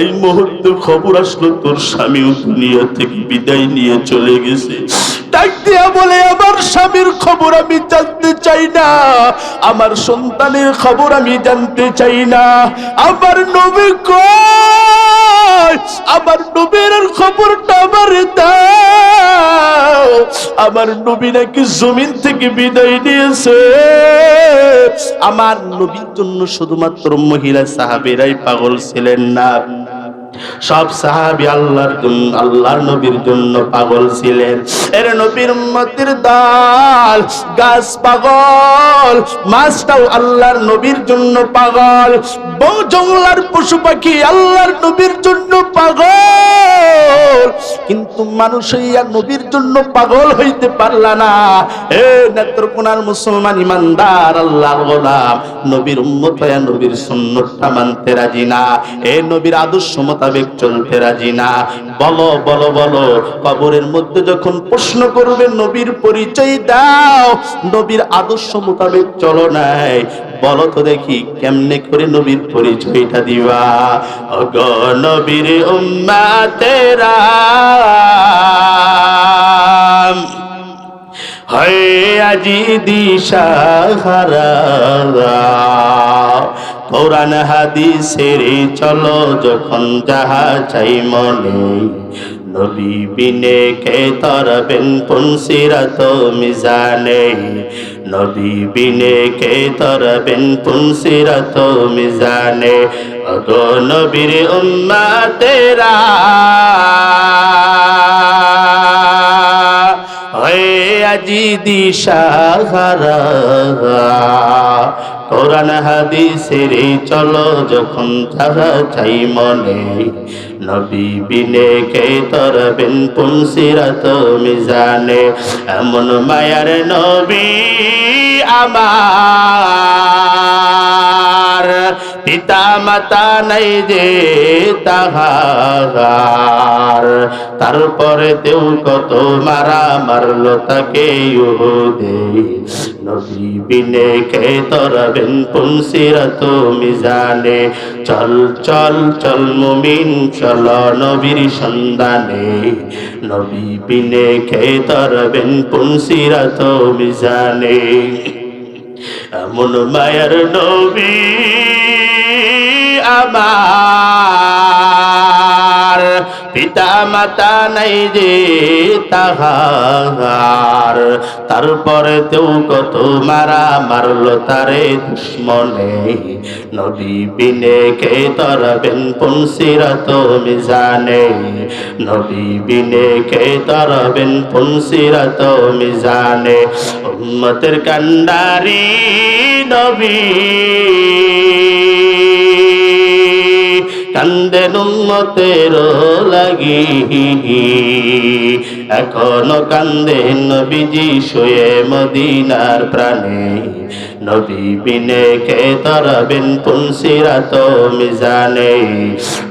এই মুহূর্তে খবর আসলো তোর স্বামীও দুনিয়া থেকে বিদায় নিয়ে চলে গেছে। ডাক দিয়া বলে, আমার স্বামীর খবর আমি জানতে চাই না, আমার সন্তানের খবর আমি জানতে চাই না, আমার নবী কই? আমার নবীর খবরটা আমার দাও, আমার নবী নাকি জমিন থেকে বিদায় নিয়েছে। আমার নবীর জন্য শুধুমাত্র মহিলা সাহাবীরাই পাগল ছিলেন না, সব সাহাবী আল্লাহর জন্য, আল্লাহর নবীর জন্য পাগল ছিলেন। এর নবীর উম্মতের দল গাছ পাগল, মাছটাও আল্লাহর নবীর জন্য পাগল, বউ জঙ্গলার পশু পাখি আল্লাহর নবীর জন্য পাগল, কিন্তু মানুষ হইয়া নবীর জন্য পাগল হইতে পারলা না। এ নেত্রকোনার মুসলমান ইমানদার আল্লাহর গোলাম, নবীর উম্মত হইয়া নবীর সুন্নতটা মানতে রাজি না, এ নবীর আদর্শ মোতাবেক চলতে রাজি না। বলো বলো বলো, কবরের মধ্যে যখন প্রশ্ন করবে নবীর পরিচয় দাও, নবীর আদর্শ মোতাবেক চলো নাই, বলো তো দেখি কেমনে করে নবীর পরিচয়টা দিবা? ওগো নবীর উম্মতেরা হয় আজি দিশাহারা, কোরআন হাদিসের চলো যখন যাহা চাই মনে, নবী বিনে কে তরবেন পুনসিরাত মিজানে নবী বিনে কে তরবেন পুনসিরাত মিজানে ওগো নবীর উম্মতেরা হয়ে আজি দিশাহারা কোরআন হাদিসের চলো যখন যাহা চাই মনে নবী বিনে কে তরবেন পুনসিরাত মিজানে এমন মায়ার নবী আমার পিতা মাতা নাই যে তাহার তারপরে তেও কত মারা মারলো তাকে ইহুদে নবী বিনে কে তরবেন পুনসিরাত মিজানে চল চল চল মুমিন চল নবীর সন্ধানে নবী বিনে কে তরবেন পুনসিরাত মিজানে এমন মায়ার নবী আমার পিতা মাতা নাই যে তাহার তারপরে তেও কত মারা মারলো তারে দুশ্মনে নবী বিনে কে তরবেন পুনসিরাত মিজানে নবী বিনে কে তরবেন পুনসিরাত মিজানে উম্মতের কান্ডারি নবী কান্দেন উম্মতের লাগি এখনো কান্দেন নবীজি শুয়ে মদিনার প্রাণে নবী বিনে কে তরবেন পুনসিরাত মিজানে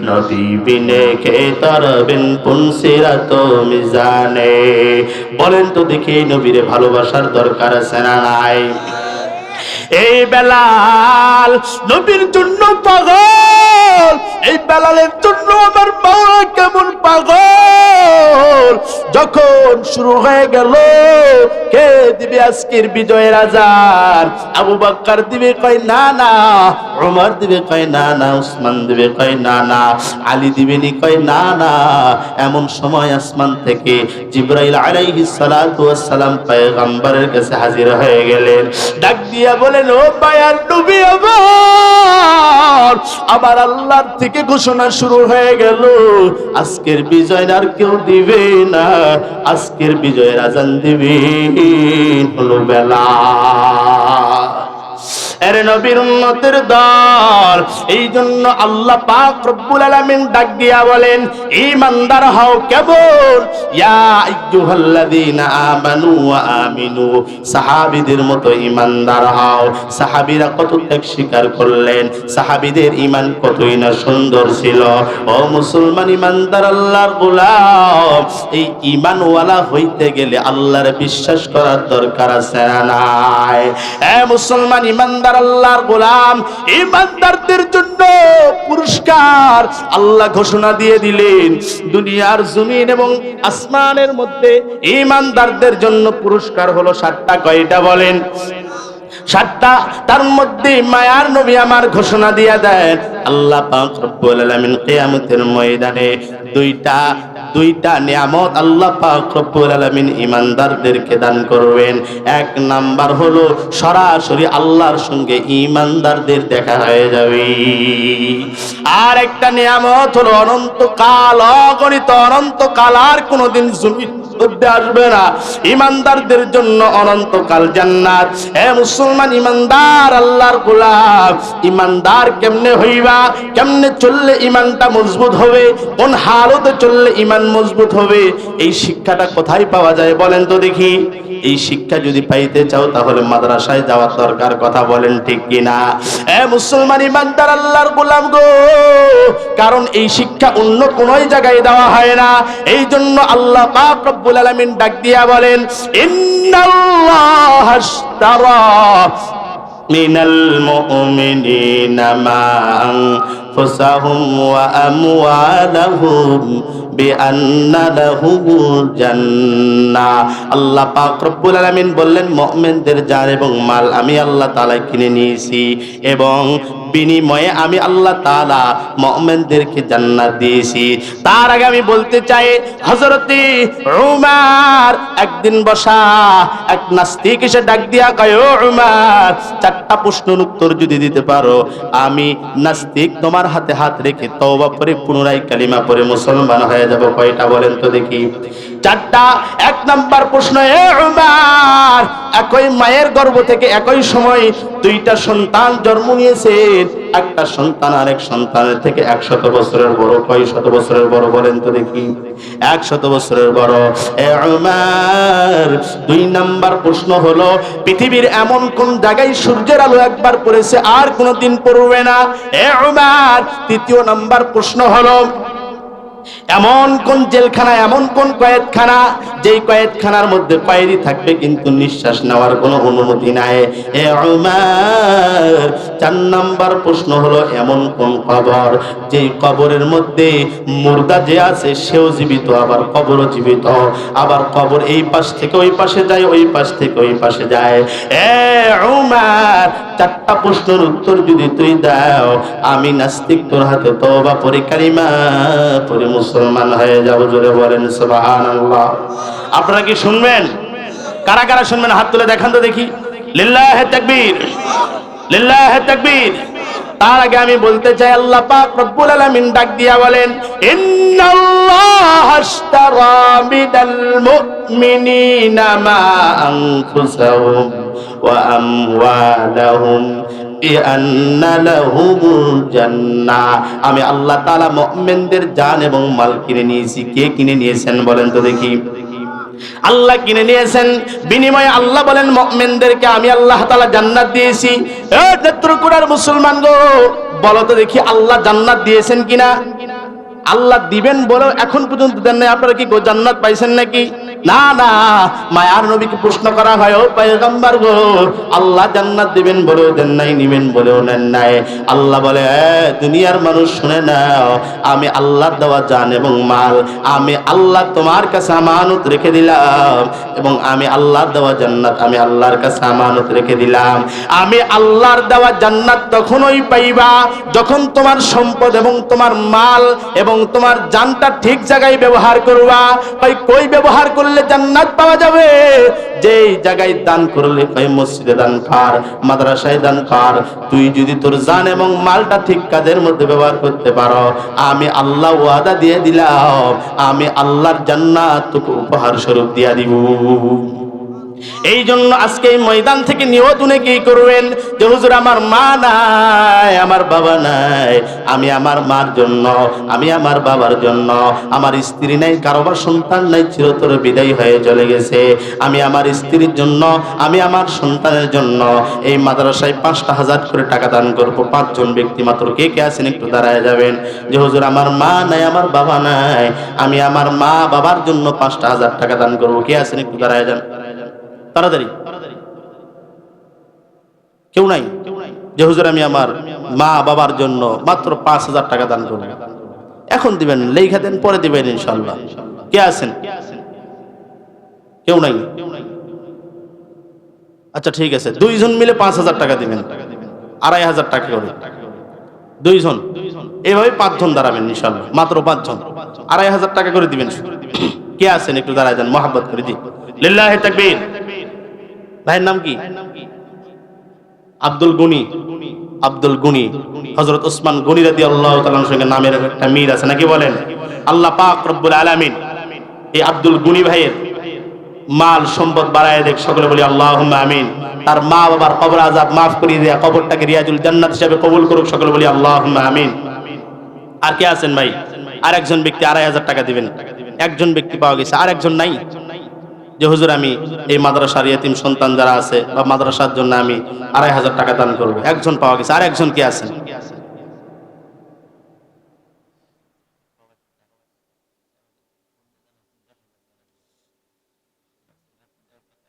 নবী বিনে কে তরবেন পুনসিরাত মিজানে বলেন তো দেখি নবীরে ভালোবাসার দরকার আছে না নাই এই বেলাল নবীর জন্য পাগল এই বেলালের জন্য আমার মাওলা কেমন পাগল যখন শুরু হয়ে গেল কে দিবে আজকের বিজয়ের আজান আবু বকর দিবে কয় না না ওমর দিবে কয় না না উসমান দিবে কয় না না আলী দিবে নি কয় না না এমন সময় আসমান থেকে জিবরাইল আলাইহিস সালাতু ওয়াস সালাম পয়গম্বরের কাছে হাজির হয়ে গেলেন ডাক দিয়া বলেন ও মায়ার নবী আমার আল্লাহর থেকে ঘোষণা শুরু হয়ে গেল আজকের বিজয় আর কেউ দিবে না আজকের বিজয়ের আজান দিবে হলো বেলাল এর নবীর উম্মতের দল এই জন্য আল্লাহ পাক রব্বুল আলামিন ডাক দিয়া বলেন ঈমানদার হও কেবল ইয়া আইয়ুহাল্লাযীনা আমানু ওয়া আমিনু সাহাবীদের মতো ঈমানদার হও সাহাবীরা কত ত্যাগ স্বীকার করলেন সাহাবীদের ঈমান কতই না সুন্দর ছিল ও মুসলমান ঈমানদার আল্লাহর গোলাম এই ঈমানওয়ালা হইতে গেলে আল্লাহর বিশ্বাস করার দরকার আছে না নাই এ মুসলমান ঈমানদার আল্লাহর গোলাম ঈমানদারদের জন্য পুরস্কার আল্লাহ ঘোষণা দিয়ে দিলেন দুনিয়ার জমিন এবং আসমানের মধ্যে ঈমানদারদের জন্য পুরস্কার হলো 7টা কয়টা বলেন 7টা তার মধ্যে মায়ার নবী আমার ঘোষণা দিয়া দেন আল্লাহ পাক রব্বুল আলামিন কিয়ামতের ময়দানে দুইটা নিয়ামত আল্লাহ পাক রব্বুল আলামিন ঈমানদারদেরকে দান করবেন এক নাম্বার হলো সরাসরি আল্লাহর সঙ্গে ঈমানদারদের দেখা হয়ে যাবে আর একটা নিয়ামত হলো অনন্তকাল অগণিত অনন্তকাল আর কোনোদিন জমিন মধ্যে আসবে না ঈমানদারদের জন্য অনন্তকাল জান্নাত হে মুসলমান ঈমানদার আল্লাহর গোলাম ঈমানদার কেমনে হইবা কেমনে চললে ঈমানটা মজবুত হবে কোন হালতে চললে ঈমান মজবুত হবে এই শিক্ষাটা কোথায় পাওয়া যায় বলেন তো দেখি এই শিক্ষা যদি পাইতে চাও তাহলে মাদ্রাসায় যাওয়ার দরকার কথা বলেন ঠিক কিনা হে মুসলমান ঈমানদার আল্লাহর গোলাম গো কারণ এই শিক্ষা অন্য কোনো জায়গায় দেওয়া হয় না এই জন্য আল্লাহ পাক রব্বুল আলামিন ডাক দিয়া বলেন ইন্নাল্লাহা আশতারা মিনাল মুমিনিনা মা আনফুসাহুম ওয়া আমওয়ালাহুম বিআন্না লাহুমুল জান্নাহ আল্লাহ পাক রব্বুল আলামিন বললেন মুমিনদের জান এবং মাল আমি আল্লাহ তাআলা কিনে নিয়েছি এবং বিনিময়ে আমি আল্লাহ তাআলা মুমিনদেরকে জান্নাত দিয়েছি। তার আগে আমি বলতে চাই, হযরতে উমর একদিন বসা এক নাস্তিক এসে ডাক দিয়া কয়, ও উমর, চারটা প্রশ্নের উত্তর যদি দিতে পারো আমি নাস্তিক তোমার হাতে হাত রেখে তওবা করে পুনরায় কালিমা পড়ে মুসলমান হয়ে যাব। কয়টা বলেন তো দেখি? চারটা। এক নাম্বার প্রশ্ন, এ উমর, একই মায়ের গর্ভ থেকে একই সময় দুইটা সন্তান জন্ম নিয়েছেন, একটা সন্তান আরেক সন্তানের থেকে 100 বছরের বড়। কয় শত বছরের বড় বলেন তো দেখি? 100 বছরের বড়। এ উমর, দুই নাম্বার প্রশ্ন হলো, পৃথিবীর এমন কোন জায়গায় সূর্যের আলো একবার পড়েছে আর কোনোদিন পড়বে না? এ উমর, তৃতীয় নাম্বার প্রশ্ন হলো, এমন কোন জেলখানা, এমন কোন কয়েদখানা যেই কয়েদখানার মধ্যে কয়েদি থাকবে কিন্তু নিঃশ্বাস নেওয়ার কোনো অনুমতি নাই? এ উমর, চার নাম্বার প্রশ্ন হলো, এমন কোন কবর যেই কবরের মধ্যে মুর্দা যে আছে সেও জীবিত, আবার কবরও জীবিত, আবার কবর এই পাশ থেকে ওই পাশে যায়, ওই পাশ থেকে ওই পাশে যায়। এ উমর, চারটা প্রশ্নের উত্তর যদি তুই দাও আমি নাস্তিক তোর হাতে তওবা পড়ে কালিমা পড়ে মুসলমান হয়ে যাব। জোরে বলেন সুবহানাল্লাহ। আপনারা কি শুনবেন? কারা কারা শুনবেন হাত তুলে দেখান তো দেখি। লিল্লাহি তাকবীর, লিল্লাহি তাকবীর। তার আগে আমি বলতে চাই, আল্লাহ পাক রব্বুল আলামিন ডাক দিয়া বলেন, ইন্নাল্লাহা আশতারা মিনাল মুমিনিনা মা আনফুসাহুম ওয়া আমওয়ালাহুম বিআন্না লাহুমুল জান্নাহ। আমি আল্লাহ তাআলা মুমিনদের জান এবং মাল কিনে নিয়েছি। কে কিনে নিয়েছেন বলেন তো দেখি? আল্লাহ কিনে নিয়েছেন। বিনিময়ে আল্লাহ বলেন মুমিনদেরকে আমি আল্লাহ তাআলা জান্নাত দিয়েছি। এ নেত্রকোনার মুসলমান গো, বলো তো দেখি আল্লাহ জান্নাত দিয়েছেন কিনা? আল্লাহ দিবেন বলে এখন পর্যন্ত দেন নাই। আপনারা কি জান্নাত পাইছেন নাকি? না না। মায়ার নবীকে প্রশ্ন করা হয়, ও পয়গম্বর গো, আল্লাহ জান্নাত দিবেন বলেও দেন নাই, নিবেন বলেও নেন নাই। আল্লাহ বলে, দুনিয়ার মানুষ শুনে নাও, আমি আল্লাহর দেওয়া জান এবং মাল আমি আল্লাহ তোমার কাছে আমানত রেখে দিলাম, এবং আমি আল্লাহর দেওয়া জান্নাত আমি আল্লাহর কাছে আমানত রেখে দিলাম। আমি আল্লাহর দেওয়া জান্নাত তখনই পাইবা যখন তোমার সম্পদ এবং তোমার মাল এবং তোমার জানটা ঠিক জায়গায় ব্যবহার করবা। ভাই, কই ব্যবহার করলে জান্নাত পাওয়া যাবে? যেই জায়গায় দান করলে, ভাই মসজিদে দান কর, মাদ্রাসায় দান কর। তুই যদি তোর জান এবং মালটা ঠিক কাজের মধ্যে ব্যবহার করতে পারো, আমি আল্লাহ ওয়াদা দিয়ে দিলাম, আমি আল্লাহর জান্নাত তোকে উপহার স্বরূপ দিয়া দিব। এই জন্য আজকে এই ময়দান থেকে নিয়ত কি করবেন যে হুজুর আমার মা নাই, আমার বাবা নাই, আমি আমার মার জন্য, আমি আমার বাবার জন্য, আমার স্ত্রী নাই, কারোবার সন্তান নাই, চিরতরে বিদায় হয়ে চলে গেছে, আমি আমার স্ত্রীর জন্য, আমি আমার সন্তানের জন্য এই মাদ্রাসায় 5,000 করে টাকা দান করব। 5 জন ব্যক্তি মাত্র। কে কে আছেন একটু দাঁড়ায় যাবেন যে হুজুর আমার মা নাই, আমার বাবা নাই, আমি আমার মা বাবার জন্য 5,000 টাকা দান করব। কে আছেন একটু দাঁড়ায় যান তাড়াতাড়ি। কেউ নাই যে হুজুর আমি আমার মা বাবার জন্য মাত্র 5,000 টাকা দান করব? এখন দিবেন, লেখা দেন, পরে দিবেন ইনশাআল্লাহ। কে আছেন? কেউ নাই। আচ্ছা ঠিক আছে, 2 জন মিলে 5,000 টাকা দিবেন, 2,500 টাকা করে 2 জন। এইভাবে 5 জন দাঁড়াবেন ইনশাআল্লাহ, মাত্র 5 জন, 2,500 টাকা করে দিবেন। কে আছেন একটু দাঁড়ায় যান, মহব্বত করে জি। লিল্লাহি তাকবীর। ভাইয়ের নাম কি? আব্দুল গনি। আব্দুল গনি, হযরত ওসমান গনি রাদিয়াল্লাহু তাআলার সঙ্গে নামের একটা মিল আছে নাকি বলেন? আল্লাহ পাক রব্বুল আলামিন এই আব্দুল গনি ভাইয়ের মাল সম্পদ বাড়ায় দেখ, সকলে বলি আল্লাহুম্মা আমিন। তার মা বাবার কবর আযাব মাফ করে দেয়া, কবরটাকে রিয়াজুল জান্নাত হিসেবে কবুল করুক, সকলে বলি আল্লাহুম্মা আমিন। আর কে আছেন ভাই? আরেকজন ব্যক্তি 2,500 টাকা দিবেন। একজন ব্যক্তি পাওয়া গেছে, আর একজন নাই যে হুজুর আমি এই মাদ্রাসার ইয়েতিম সন্তান যারা আছে বা মাদ্রাসার জন্য আমি 2,500 টাকা দান করব। একজন পাওয়া গেছে। আর একজন কে আছেন?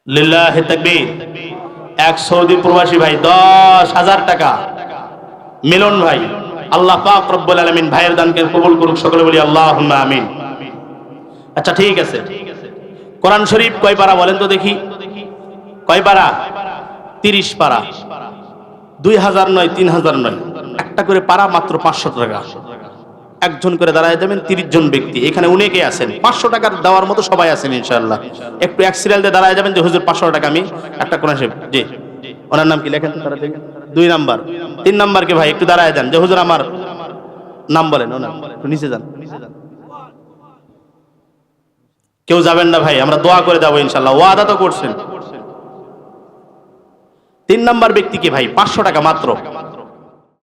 লিল্লাহি তাকবীর। এক সৌদি প্রবাসী ভাই 10,000 টাকা। মিলন ভাই, আল্লাহ পাক রব্বুল আলামিন ভাইয়ের দানকে কবুল করুক, সকলে বলি আল্লাহুম্মা আমিন। আচ্ছা ঠিক আছে, কোরআন শরীফ কয় পারা বলেন তো দেখি? কয় পারা? 30 পারা। 2,000 নয়, 3,000 নয়, একটা করে পারা মাত্র 500 টাকা। একজন করে দাঁড়ায় যাবেন, 30 জন ব্যক্তি এখানে অনেকে আছেন, 500 টাকা দেওয়ার মতো সবাই আছেন ইনশাআল্লাহ। একটু এক সিরিয়াল দিয়ে দাঁড়ায় যাবেন যে হুজুর 500 টাকা আমি একটা কোন হিসেব। জি, ওনার নাম কি লেখেন তো তারা দেখেন। 2 নাম্বার 3 নাম্বার কে ভাই একটু দাঁড়ায় যান যে হুজুর আমার নাম বলেন, ওনার একটু নিচে যান। কেউ যাবেন না ভাই, আমরা দোয়া করে যাবো ইনশাআল্লাহ, ওয়াদা তো করছেন। 3 নাম্বার ব্যক্তিকে ভাই 500 টাকা মাত্র।